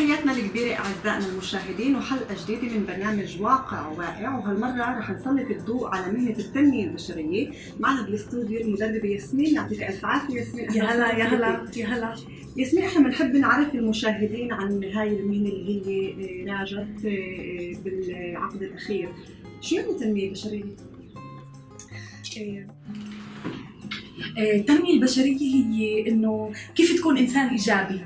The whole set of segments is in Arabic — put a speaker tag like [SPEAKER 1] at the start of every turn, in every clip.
[SPEAKER 1] تحياتنا الكبيرة أعزائنا المشاهدين وحلقة جديدة من برنامج واقع واقع، وهالمرة رح نسلط الضوء على مهنة التنمية البشرية. معنا بالاستوديو المدربة ياسمين، يعطيك ألف عافية ياسمين.
[SPEAKER 2] يا هلا يا هلا يا هلا
[SPEAKER 1] ياسمين، احنا بنحب نعرف المشاهدين عن هاي المهنة اللي هي راجت بالعقد الأخير. شو يعني التنمية البشرية؟
[SPEAKER 2] التنمية البشرية هي إنه كيف تكون إنسان إيجابي.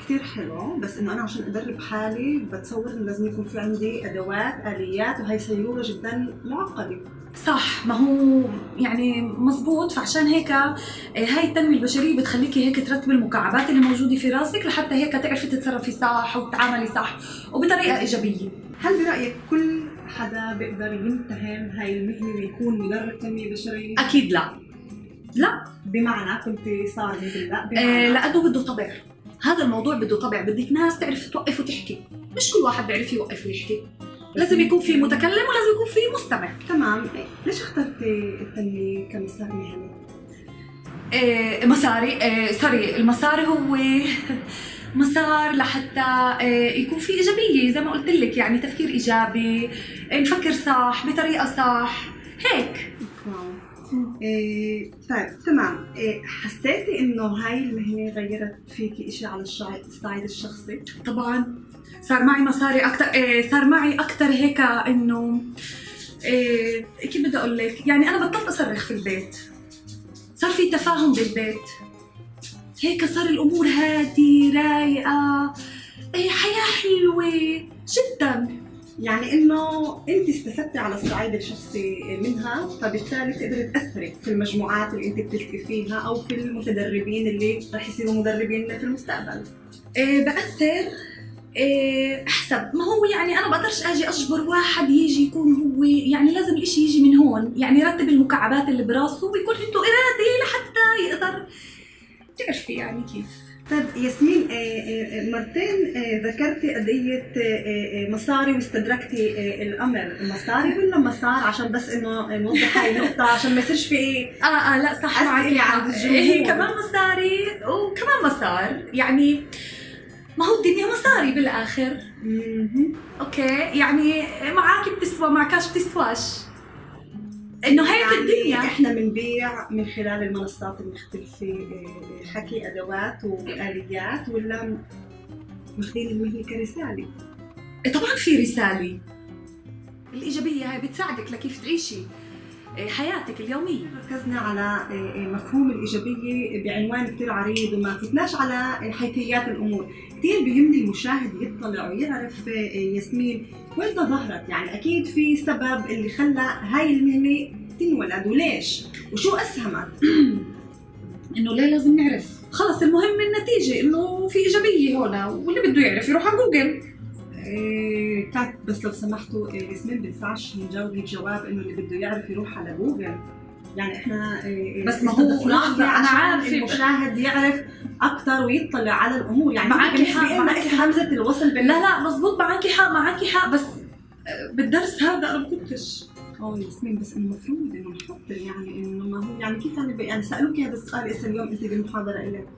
[SPEAKER 1] كثير حلو، بس انه انا عشان ادرب حالي بتصور انه لازم يكون في عندي ادوات اليات، وهي سيوله جدا معقده.
[SPEAKER 2] صح، ما هو يعني مزبوط. فعشان هيك هاي التنمية البشرية بتخليكي هيك ترتبي المكعبات اللي موجودة في راسك لحتى هيك تعرفي تتصرفي صح وتتعاملي صح وبطريقة إيجابية.
[SPEAKER 1] هل برأيك كل حدا بيقدر يمتهن هاي المهنة ويكون مدرب تنمية بشرية؟
[SPEAKER 2] أكيد لا.
[SPEAKER 1] بمعنى كنت صار مثل لا بمعنى
[SPEAKER 2] لأنه بده طبع. هذا الموضوع بده طبع، بدك ناس تعرف توقف وتحكي، مش كل واحد بيعرف يوقف ويحكي. لازم يكون في متكلم ولازم يكون في مستمع.
[SPEAKER 1] تمام. ليش اخترتي التنمية كمسار مهني؟
[SPEAKER 2] مساري سوري، المسار هو مسار لحتى يكون في إيجابية زي ما قلت لك، يعني تفكير إيجابي، نفكر صح بطريقة صح هيك.
[SPEAKER 1] طيب تمام. حسيتي انه هاي المهنة غيرت فيكي اشي على الصعيد الشخصي؟
[SPEAKER 2] طبعا صار معي مساري اكثر، صار معي اكثر هيك انه كيف بدي اقول لك، يعني انا بطلت اصرخ في البيت، صار في تفاهم بالبيت، هيك صار الامور هادي رايقه، حياه حلوه جدا.
[SPEAKER 1] يعني انه انت استفدتي على الصعيد الشخصي منها، فبالتالي تقدري تاثري في المجموعات اللي انت بتلتقي فيها او في المتدربين اللي رح يصيروا مدربين في المستقبل.
[SPEAKER 2] بأثر حسب ما هو، يعني انا بقدرش اجي اجبر واحد يجي يكون هو، يعني لازم الاشي يجي من هون، يعني يرتب المكعبات اللي براسه ويكون عنده ارادة لحتى يقدر، تعرفي يعني كيف.
[SPEAKER 1] طيب ياسمين، مرتين ذكرتي قضية مصاري واستدركتي الأمر. مصاري ولا مسار؟ عشان بس إنه نوضح هاي النقطة عشان ما يصيرش في
[SPEAKER 2] لا صح معك
[SPEAKER 1] عند الجمهور.
[SPEAKER 2] هي كمان مصاري وكمان مسار، يعني ما هو الدنيا مصاري بالآخر. أوكي، يعني معك بتسوى معكاش بتسواش، إنه هيك يعني الدنيا.
[SPEAKER 1] إحنا بنبيع من خلال المنصات المختلفة حكي أدوات وآليات، ولا ماخذين المهنة كرسالة؟
[SPEAKER 2] طبعا في رسالة الإيجابية، هاي بتساعدك لكيف تعيشي حياتك اليومية.
[SPEAKER 1] ركزنا على مفهوم الإيجابية بعنوان كتير عريض وما فتناش على حيثيات الأمور. كتير بيهمني المشاهد يطلع ويعرف ياسمين وين ظهرت، يعني أكيد في سبب اللي خلى هاي المهنة تنولد، وليش وشو أسهمت.
[SPEAKER 2] إنه ليه لازم نعرف، خلص المهم النتيجة إنه في إيجابية هنا، واللي بده يعرف يروح على جوجل.
[SPEAKER 1] بس لو سمحتوا ياسمين بنفعش نجاوب جواب انه اللي بده يعرف يروح على جوجل، يعني احنا
[SPEAKER 2] بس ما هو لحظة، انا عارفه
[SPEAKER 1] المشاهد يعرف اكثر ويطلع على الامور، يعني
[SPEAKER 2] معك حق،
[SPEAKER 1] معك همزة الوصل
[SPEAKER 2] لا مزبوط، معك حق بس بالدرس هذا انا ما كنتش.
[SPEAKER 1] ياسمين، بس المفروض انه نحط يعني انه ما هو يعني كيف يعني سالوك هذا السؤال اسا اليوم انت بالمحاضرة إلك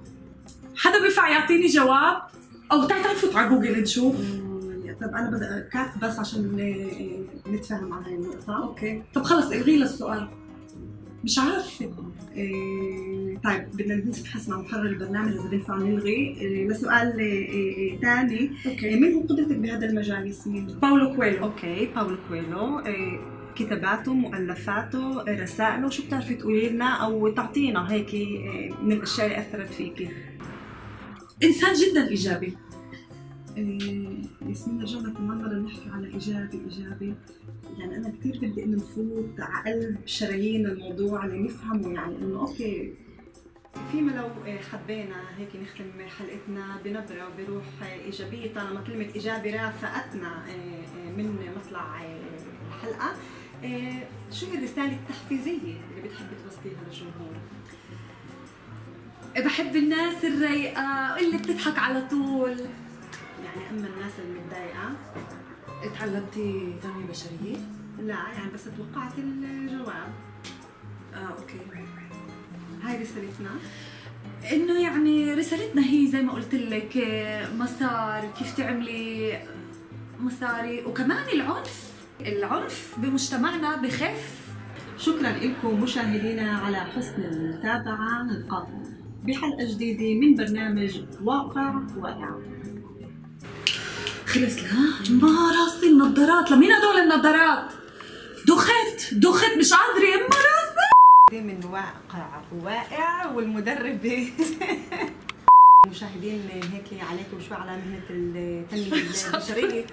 [SPEAKER 2] حدا بينفع يعطيني جواب؟ او تعال نفوت على جوجل نشوف.
[SPEAKER 1] طب انا بدي كات بس عشان نتفاهم على هاي النقطة.
[SPEAKER 2] اوكي طب خلص الغي لي السؤال، مش عارفة.
[SPEAKER 1] طيب بدنا نبحث مع محرر البرنامج اذا بينفع نلغي. لسؤال ثاني، مين هو قدرتك بهذا المجال ياسمين؟
[SPEAKER 2] باولو كويلو.
[SPEAKER 1] اوكي، باولو كويلو، كتاباته، مؤلفاته، رسائله، شو بتعرفي تقولي لنا او تعطينا هيك من الاشياء اللي اثرت فيكي؟
[SPEAKER 2] انسان جدا ايجابي.
[SPEAKER 1] ياسمين رجعنا كمان مرة نحكي على إيجابي، يعني أنا كتير بدي إنه نفوت على قلب شرايين الموضوع لنفهمه، يعني إنه أوكي فيما لو حبينا هيك نختم حلقتنا بنبرة وبروح إيجابية، طالما كلمة إيجابي رافقتنا من مطلع الحلقة، شو هي الرسالة التحفيزية اللي بتحبي توصليها للجمهور؟
[SPEAKER 2] بحب الناس الرايقة اللي بتضحك على طول.
[SPEAKER 1] يعني أما الناس المتضايقة.
[SPEAKER 2] تعلمتي تنمية بشرية؟
[SPEAKER 1] لا يعني بس توقعت الجواب.
[SPEAKER 2] اوكي،
[SPEAKER 1] هاي رسالتنا.
[SPEAKER 2] انه يعني رسالتنا هي زي ما قلت لك مسار كيف تعملي مصاري، وكمان العنف بمجتمعنا بخف.
[SPEAKER 1] شكرا لكم مشاهدينا على حسن المتابعة، نلقاكم بحلقة جديدة من برنامج واقع واقع.
[SPEAKER 2] خلص لا ما راسي النظارات، لمين هدول النظارات؟ دخت مش قادرة يما راسي
[SPEAKER 1] من واقع واقع والمدربة مشاهدين هيك عليكم شوي على مهنة التنمية البشرية.